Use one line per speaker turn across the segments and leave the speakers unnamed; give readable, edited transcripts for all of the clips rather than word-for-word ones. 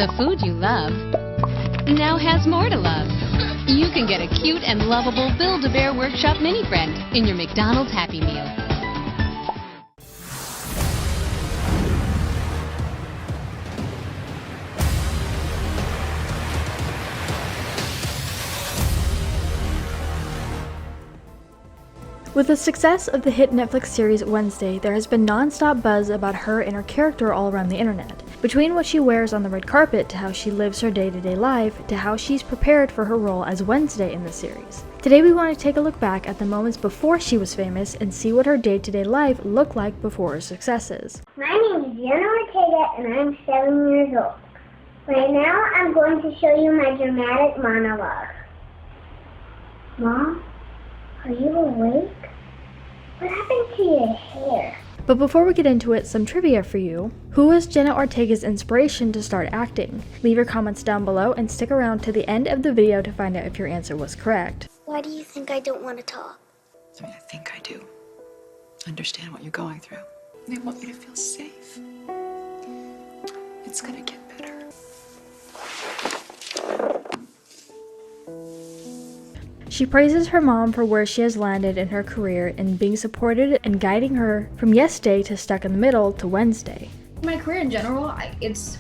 The food you love now has more to love. You can get a cute and lovable Build-A-Bear Workshop mini friend in your McDonald's Happy Meal.
With the success of the hit Netflix series Wednesday, there has been non-stop buzz about her and her character all around the internet. Between what she wears on the red carpet to how she lives her day-to-day life to how she's prepared for her role as Wednesday in the series. Today we want to take a look back at the moments before she was famous and see what her day-to-day life looked like before her successes.
My name is Jenna Ortega and I'm 7 years old. Right now I'm going to show you my dramatic monologue. Mom? Are you awake? What happened to your hair?
But before we get into it, some trivia for you. Who was Jenna Ortega's inspiration to start acting? Leave your comments down below and stick around to the end of the video to find out if your answer was correct.
Why do you think I don't want to talk?
I mean, I think I do. Understand what you're going through. They want you to feel safe. It's gonna get better.
She praises her mom for where she has landed in her career and being supported and guiding her from Yes Day to Stuck in the Middle to Wednesday.
My career in general, it's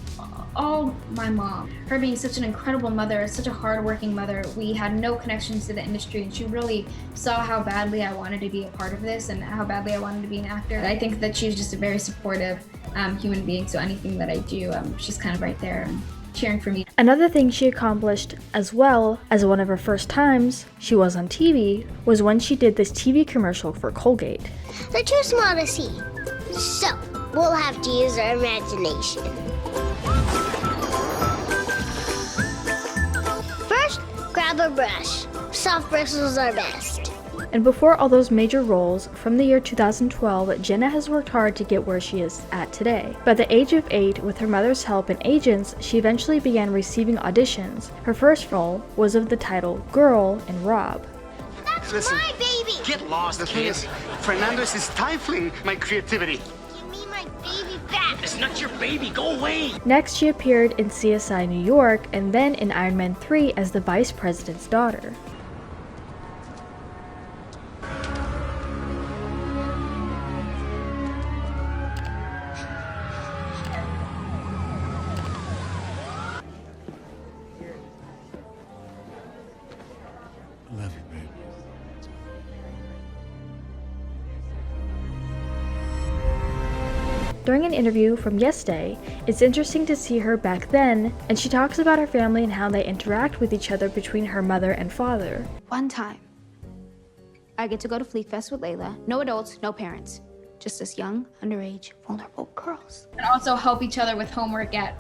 all my mom. Her being such an incredible mother, such a hardworking mother. We had no connections to the industry and she really saw how badly I wanted to be a part of this and how badly I wanted to be an actor. I think that she's just a very supportive human being, so anything that I do, she's kind of right there and cheering for me.
Another thing she accomplished, as well as one of her first times she was on TV, was when she did this TV commercial for Colgate.
They're too small to see, so we'll have to use our imagination. First, grab a brush. Soft bristles are best.
And before all those major roles, from the year 2012, Jenna has worked hard to get where she is at today. By the age of 8, with her mother's help and agents, she eventually began receiving auditions. Her first role was of the title Girl in Rob.
That's
Listen,
my baby!
Get lost, kid. Fernandez is stifling my creativity.
Give me my baby back!
It's not your baby, go away!
Next, she appeared in CSI New York and then in Iron Man 3 as the Vice President's daughter.
Love you, baby.
During an interview from Yes Day, it's interesting to see her back then, and she talks about her family and how they interact with each other between her mother and father.
One time, I get to go to Fleet Fest with Layla. No adults, no parents. Just us young, underage, vulnerable girls.
And also help each other with homework at,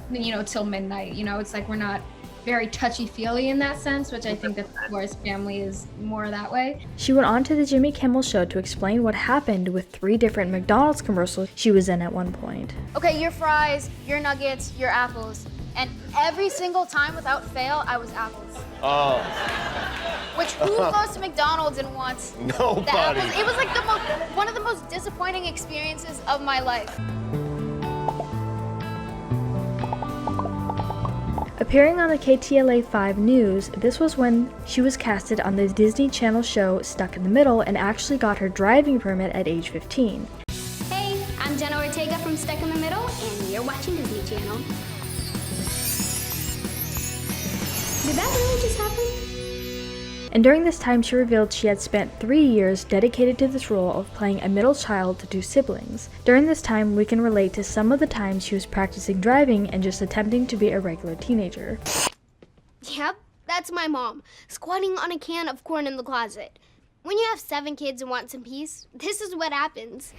till midnight. It's like we're not very touchy-feely in that sense, which I think that Laura's family is more that way.
She went on to the Jimmy Kimmel Show to explain what happened with 3 different McDonald's commercials she was in at one point.
Okay, your fries, your nuggets, your apples. And every single time without fail, I was apples.
Oh.
Which who goes to McDonald's and wants
Nobody.
the apples? It was like one of the most disappointing experiences of my life.
Appearing on the KTLA 5 News, this was when she was casted on the Disney Channel show Stuck in the Middle and actually got her driving permit at age 15.
Hey, I'm Jenna Ortega from Stuck in the Middle, and you're watching Disney Channel. Did that really just happen?
And during this time, she revealed she had spent 3 years dedicated to this role of playing a middle child to 2 siblings. During this time, we can relate to some of the times she was practicing driving and just attempting to be a regular teenager.
Yep, that's my mom, squatting on a can of corn in the closet. When you have 7 kids and want some peace, this is what happens.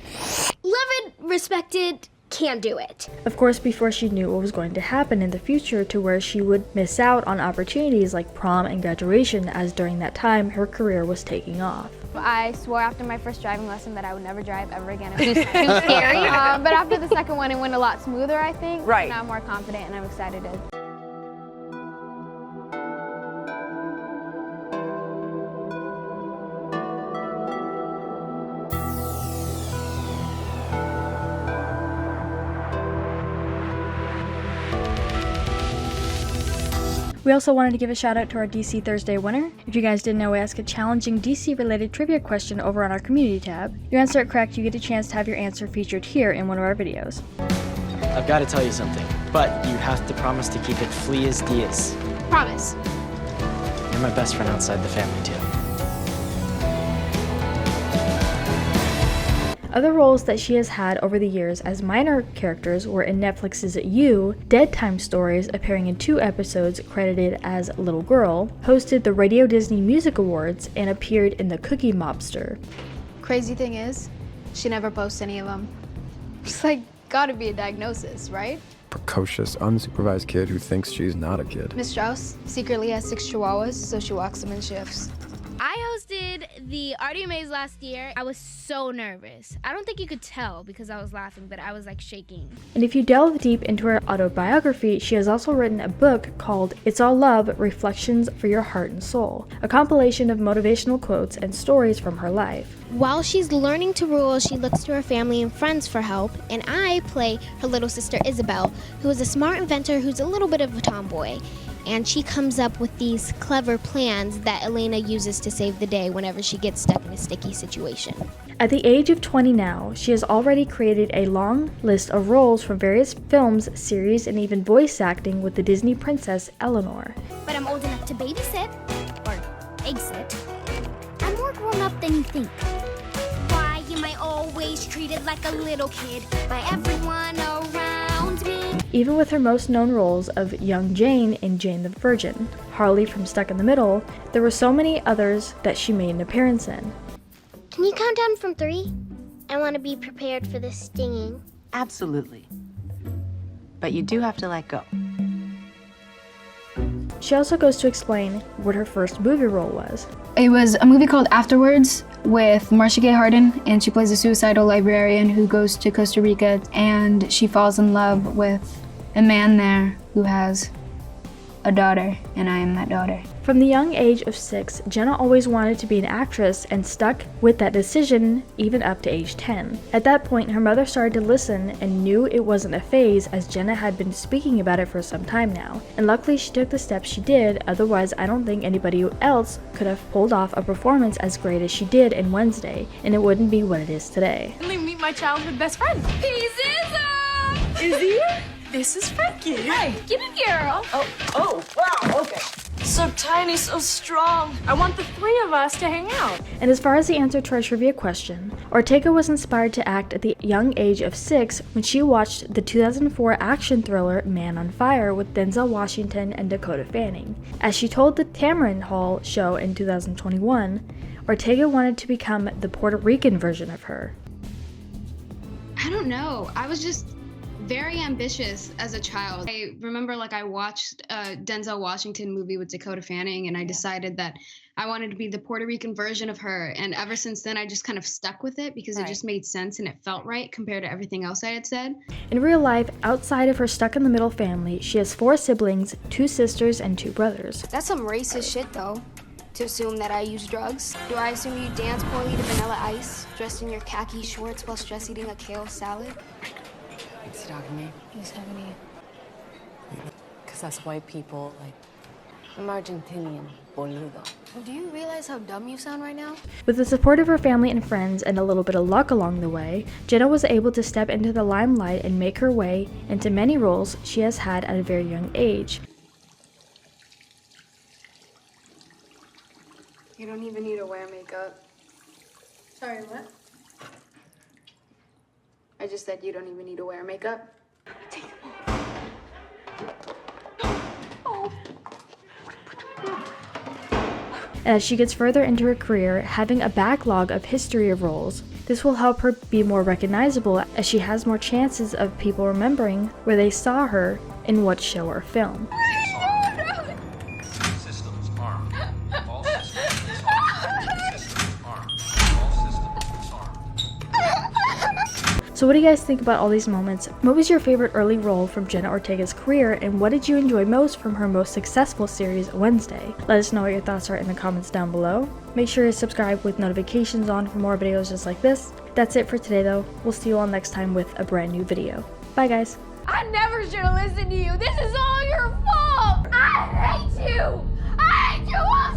Loved, respected, can't do it.
Of course, before she knew what was going to happen in the future, to where she would miss out on opportunities like prom and graduation, as during that time her career was taking off.
I swore after my first driving lesson that I would never drive ever again. It was too scary. But after the second one, it went a lot smoother, I think.
Right.
Now I'm more confident and I'm excited to.
We also wanted to give a shout out to our DC Thursday winner. If you guys didn't know, we ask a challenging DC related trivia question over on our community tab. You answer it correct, you get a chance to have your answer featured here in one of our videos.
I've got to tell you something, but you have to promise to keep it flea as dias.
Promise.
You're my best friend outside the family, too.
Other roles that she has had over the years as minor characters were in Netflix's You, Dead Time Stories, appearing in 2 episodes credited as Little Girl, hosted the Radio Disney Music Awards, and appeared in The Cookie Mobster.
Crazy thing is, she never posts any of them. It's like, gotta be a diagnosis, right?
Precocious, unsupervised kid who thinks she's not a kid.
Miss Strauss secretly has 6 chihuahuas, so she walks them in shifts.
I hosted the Artie Maze last year. I was so nervous. I don't think you could tell because I was laughing, but I was like shaking.
And if you delve deep into her autobiography, she has also written a book called It's All Love, Reflections for Your Heart and Soul, a compilation of motivational quotes and stories from her life.
While she's learning to rule, she looks to her family and friends for help, and I play her little sister Isabel, who is a smart inventor who's a little bit of a tomboy. And she comes up with these clever plans that Elena uses to save the day whenever she gets stuck in a sticky situation.
At the age of 20 now, she has already created a long list of roles from various films, series, and even voice acting with the Disney princess Eleanor.
But I'm old enough to babysit, or egg sit. I'm more grown up than you think. Why am I always treated like a little kid by everyone around me?
Even with her most known roles of young Jane in Jane the Virgin, Harley from Stuck in the Middle, there were so many others that she made an appearance in.
Can you count down from 3? I want to be prepared for the stinging.
Absolutely. But you do have to let go.
She also goes to explain what her first movie role was.
It was a movie called Afterwards with Marcia Gay Harden, and she plays a suicidal librarian who goes to Costa Rica, and she falls in love with a man there who has a daughter, and I am that daughter.
From the young age of 6, Jenna always wanted to be an actress and stuck with that decision even up to age 10. At that point, her mother started to listen and knew it wasn't a phase, as Jenna had been speaking about it for some time now. And luckily she took the steps she did, otherwise I don't think anybody else could have pulled off a performance as great as she did in Wednesday, and it wouldn't be what it is today.
Let me meet my childhood best friend.
He's Izzo!
Is he? This is Frankie.
Hi, get in here.
Oh, wow, okay. So tiny, so strong. I want the 3 of us to hang out.
And as far as the answer to our trivia question, Ortega was inspired to act at the young age of 6 when she watched the 2004 action thriller Man on Fire with Denzel Washington and Dakota Fanning. As she told the Tamron Hall show in 2021, Ortega wanted to become the Puerto Rican version of her.
I don't know. I was just very ambitious as a child. I remember I watched a Denzel Washington movie with Dakota Fanning, and I decided that I wanted to be the Puerto Rican version of her. And ever since then, I just kind of stuck with it because it just made sense and it felt right compared to everything else I had said.
In real life, outside of her stuck-in-the-middle family, she has 4 siblings, 2 sisters, and 2 brothers.
That's some racist shit, though, to assume that I use drugs. Do I assume you dance poorly to Vanilla Ice, dressed in your khaki shorts while stress eating a kale salad?
Is he talking to me?
He's talking to you.
Because us white people, I'm Argentinian, boludo.
Do you realize how dumb you sound right now?
With the support of her family and friends and a little bit of luck along the way, Jenna was able to step into the limelight and make her way into many roles she has had at a very young age.
You don't even need to wear makeup.
Sorry, what?
I just said you don't even need to wear makeup.
Take them off.
As she gets further into her career, having a backlog of history of roles, this will help her be more recognizable as she has more chances of people remembering where they saw her in what show or film.
Systems armed. All systems armed. Systems armed. All systems armed.
So what do you guys think about all these moments? What was your favorite early role from Jenna Ortega's career, and what did you enjoy most from her most successful series, Wednesday? Let us know what your thoughts are in the comments down below. Make sure to subscribe with notifications on for more videos just like this. That's it for today though. We'll see you all next time with a brand new video. Bye guys!
I never should have listened to you. This is all your fault. I hate you! I hate you all